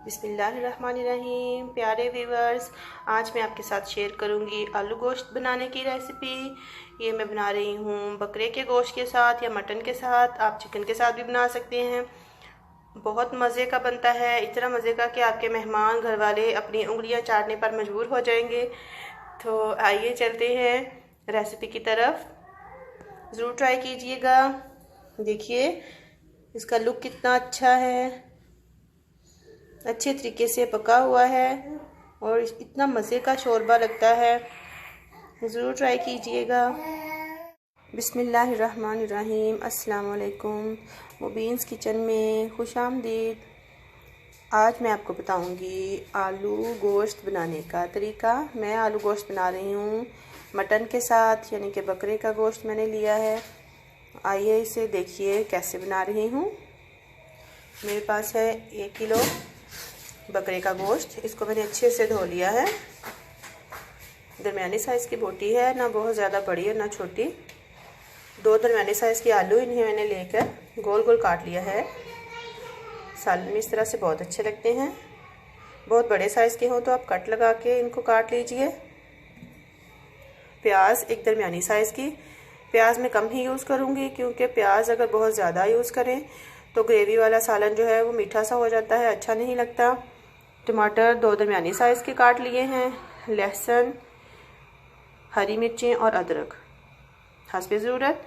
बिस्मिल्लाहिर्रहमानिर्रहीम। प्यारे व्यूवर्स, आज मैं आपके साथ शेयर करूंगी आलू गोश्त बनाने की रेसिपी। ये मैं बना रही हूँ बकरे के गोश्त के साथ या मटन के साथ, आप चिकन के साथ भी बना सकते हैं। बहुत मज़े का बनता है, इतना मज़े का कि आपके मेहमान घर वाले अपनी उंगलियां चाटने पर मजबूर हो जाएंगे। तो आइए चलते हैं रेसिपी की तरफ। ज़रूर ट्राई कीजिएगा। देखिए इसका लुक कितना अच्छा है, अच्छे तरीके से पका हुआ है और इतना मज़े का शोरबा लगता है। ज़रूर ट्राई कीजिएगा। बिस्मिल्लाहिर्रहमानिर्रहीम। अस्सलाम वालेकुम। मुबीन्स किचन में खुश आमदीद। आज मैं आपको बताऊंगी आलू गोश्त बनाने का तरीका। मैं आलू गोश्त बना रही हूँ मटन के साथ, यानी कि बकरे का गोश्त मैंने लिया है। आइए इसे देखिए कैसे बना रही हूँ। मेरे पास है 1 किलो बकरे का गोश्त। इसको मैंने अच्छे से धो लिया है। दरमियानी साइज़ की बोटी है, ना बहुत ज़्यादा बड़ी है ना छोटी। 2 दरमियानी साइज़ की आलू इन्हें मैंने लेकर गोल गोल काट लिया है। सालन में इस तरह से बहुत अच्छे लगते हैं। बहुत बड़े साइज़ के हों तो आप कट लगा के इनको काट लीजिए। प्याज एक दरमियानी साइज़ की। प्याज मैं कम ही यूज़ करूँगी, क्योंकि प्याज अगर बहुत ज़्यादा यूज़ करें तो ग्रेवी वाला सालन जो है वो मीठा सा हो जाता है, अच्छा नहीं लगता। टमाटर 2 दरमियानी साइज़ के काट लिए हैं। लहसुन, हरी मिर्चें और अदरक हस्बे ज़रूरत।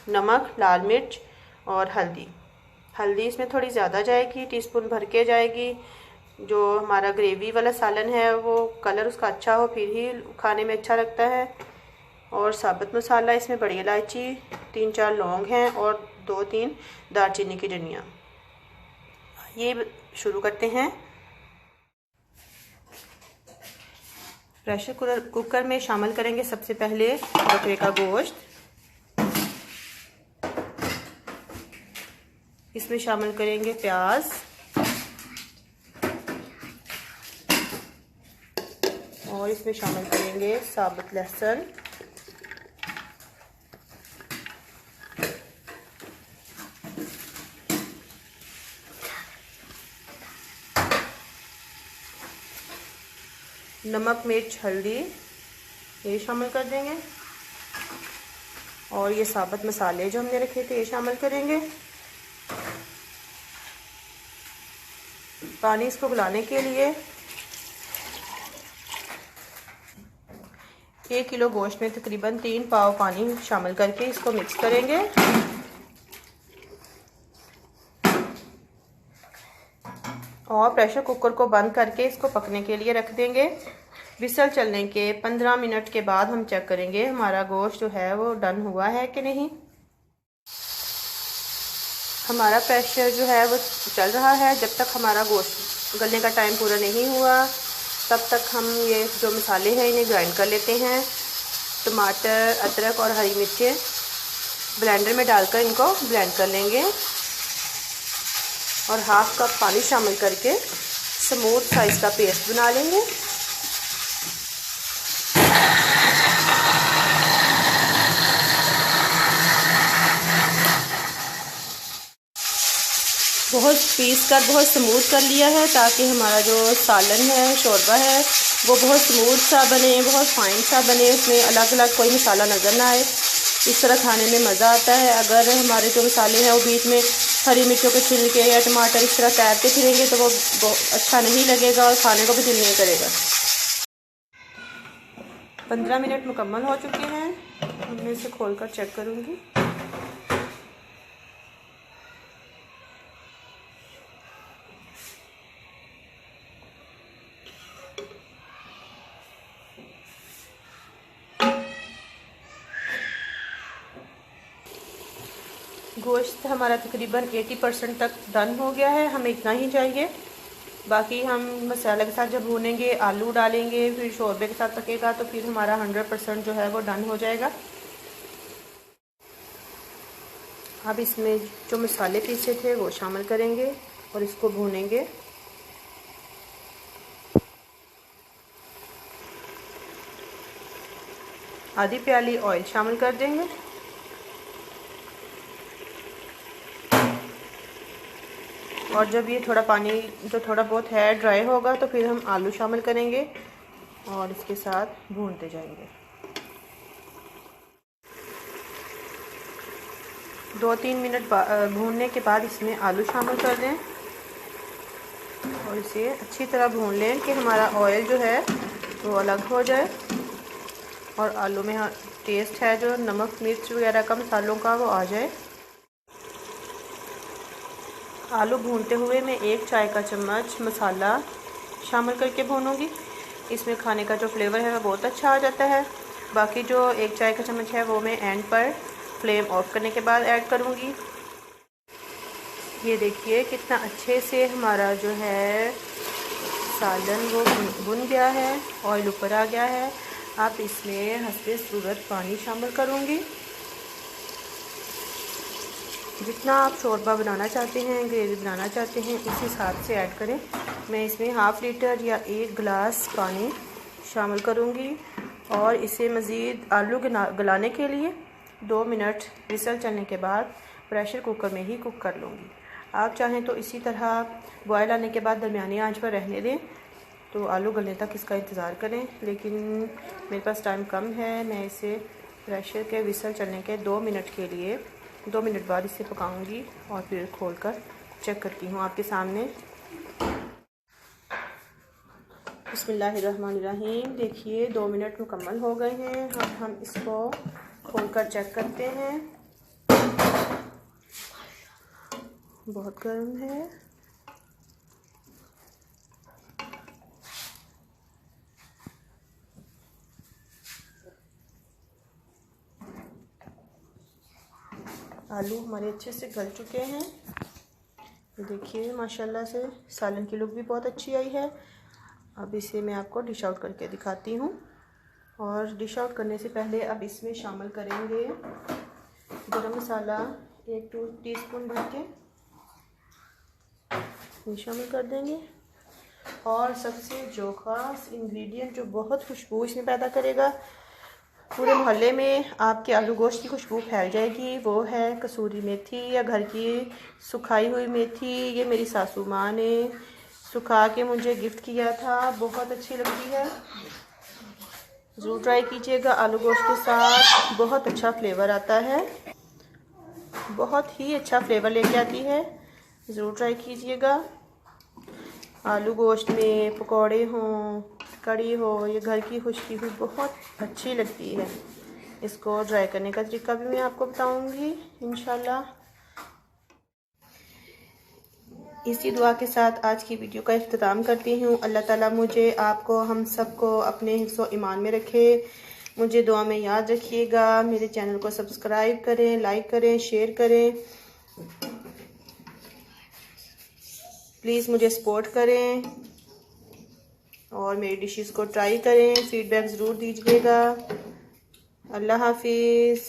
नमक, लाल मिर्च और हल्दी। हल्दी इसमें थोड़ी ज़्यादा जाएगी, टीस्पून भर के जाएगी। जो हमारा ग्रेवी वाला सालन है वो कलर उसका अच्छा हो, फिर ही खाने में अच्छा लगता है। और साबुत मसाला इसमें बड़ी इलायची, 3-4 लौंग हैं और 2-3 दालचीनी की डंडियाँ। ये शुरू करते हैं। प्रेशर कुकर में शामिल करेंगे सबसे पहले बकरे का गोश्त। इसमें शामिल करेंगे प्याज और इसमें शामिल करेंगे साबुत लहसुन, नमक, मिर्च, हल्दी ये शामिल कर देंगे। और ये साबुत मसाले जो हमने रखे थे ये शामिल करेंगे। पानी इसको गलाने के लिए 1 किलो गोश्त में तकरीबन 3 पाव पानी शामिल करके इसको मिक्स करेंगे। और प्रेशर कुकर को बंद करके इसको पकने के लिए रख देंगे। विसल चलने के 15 मिनट के बाद हम चेक करेंगे हमारा गोश्त जो है वो डन हुआ है कि नहीं। हमारा प्रेशर जो है वो चल रहा है। जब तक हमारा गोश्त गलने का टाइम पूरा नहीं हुआ तब तक हम ये जो मसाले हैं इन्हें ग्राइंड कर लेते हैं। टमाटर, अदरक और हरी मिर्चें ब्लेंडर में डालकर इनको ब्लेंड कर लेंगे और 1/2 कप पानी शामिल करके स्मूथ साइज़ का पेस्ट बना लेंगे। बहुत बहुत स्मूथ कर लिया है, ताकि हमारा जो सालन है, शोरबा है, वो बहुत स्मूथ सा बने, बहुत फाइन सा बने, उसमें अलग अलग कोई मसाला नज़र ना आए। इस तरह खाने में मज़ा आता है। अगर हमारे जो मसाले हैं वो बीच में हरी मिर्चों के छिलके या टमाटर इस तरह तैरते फिरेंगे तो वो अच्छा नहीं लगेगा और खाने को भी दिल नहीं करेगा। 15 मिनट मुकम्मल हो चुके हैं। मैं इसे खोल कर चेक करूँगी। गोश्त हमारा तकरीबन 80% तक डन हो गया है। हमें इतना ही चाहिए। बाकी हम मसाले के साथ जब भूनेंगे, आलू डालेंगे, फिर शोरबे के साथ पकेगा तो फिर हमारा 100% जो है वो डन हो जाएगा। अब इसमें जो मसाले पीसे थे वो शामिल करेंगे और इसको भूनेंगे। आधी प्याली ऑयल शामिल कर देंगे। और जब ये थोड़ा पानी जो थोड़ा बहुत है ड्राई होगा तो फिर हम आलू शामिल करेंगे और इसके साथ भूनते जाएंगे। 2-3 मिनट भूनने के बाद इसमें आलू शामिल कर दें और इसे अच्छी तरह भून लें कि हमारा ऑयल जो है वो अलग हो जाए और आलू में टेस्ट है जो नमक मिर्च वगैरह का मसालों का वो आ जाए। आलू भूनते हुए मैं 1 चाय का चम्मच मसाला शामिल करके भूनूंगी। इसमें खाने का जो फ्लेवर है वो बहुत अच्छा आ जाता है। बाकी जो 1 चाय का चम्मच है वो मैं एंड पर फ्लेम ऑफ करने के बाद ऐड करूंगी। ये देखिए कितना अच्छे से हमारा जो है सालन वो भुन गया है, ऑयल ऊपर आ गया है। आप इसमें हस्बे ज़रूरत पानी शामिल करूंगी। जितना आप शोरबा बनाना चाहते हैं, ग्रेवी बनाना चाहते हैं, इस हिसाब से ऐड करें। मैं इसमें ½ लीटर या 1 गिलास पानी शामिल करूंगी और इसे मज़ीद आलू गलाने के लिए 2 मिनट विसल चलने के बाद प्रेशर कुकर में ही कुक कर लूँगी। आप चाहें तो इसी तरह बॉयल आने के बाद दरमियानी आंच पर रहने दें तो आलू गलने तक इसका इंतज़ार करें, लेकिन मेरे पास टाइम कम है। मैं इसे प्रेशर के विसल चलने के 2 मिनट के लिए 2 मिनट बाद इसे पकाऊंगी और फिर खोलकर चेक करती हूँ आपके सामने। बिस्मिल्लाहिर्रहमानिर्रहीम। देखिए 2 मिनट मुकम्मल हो गए हैं। अब हम इसको खोलकर चेक करते हैं। बहुत गर्म है। आलू हमारे अच्छे से गल चुके हैं। देखिए माशाल्लाह से सालन की लुक भी बहुत अच्छी आई है। अब इसे मैं आपको डिश आउट करके दिखाती हूँ। और डिश आउट करने से पहले अब इसमें शामिल करेंगे गरम मसाला 1 टीस्पून भर के शामिल कर देंगे। और सबसे जो ख़ास इंग्रेडिएंट जो बहुत खुशबू इसमें पैदा करेगा, पूरे मोहल्ले में आपके आलू गोश्त की खुशबू फैल जाएगी, वो है कसूरी मेथी या घर की सुखाई हुई मेथी। ये मेरी सासू माँ ने सुखा के मुझे गिफ्ट किया था, बहुत अच्छी लगती है। ज़रूर ट्राई कीजिएगा। आलू गोश्त के साथ बहुत अच्छा फ्लेवर आता है, बहुत ही अच्छा फ्लेवर लेके आती है। ज़रूर ट्राई कीजिएगा। आलू गोश्त में पकौड़े हों, कड़ी हो, ये घर की खुशकी हुई बहुत अच्छी लगती है। इसको ट्राई करने का तरीका भी मैं आपको बताऊंगी इंशाल्लाह। इसी दुआ के साथ आज की वीडियो का इख्तिताम करती हूँ। अल्लाह ताला मुझे, आपको, हम सबको अपने हिफ्ज़ व ईमान में रखे। मुझे दुआ में याद रखिएगा। मेरे चैनल को सब्सक्राइब करें, लाइक करें, शेयर करें। प्लीज़ मुझे सपोर्ट करें और मेरी डिशेस को ट्राई करें। फीडबैक ज़रूर दीजिएगा। अल्लाह हाफिज़।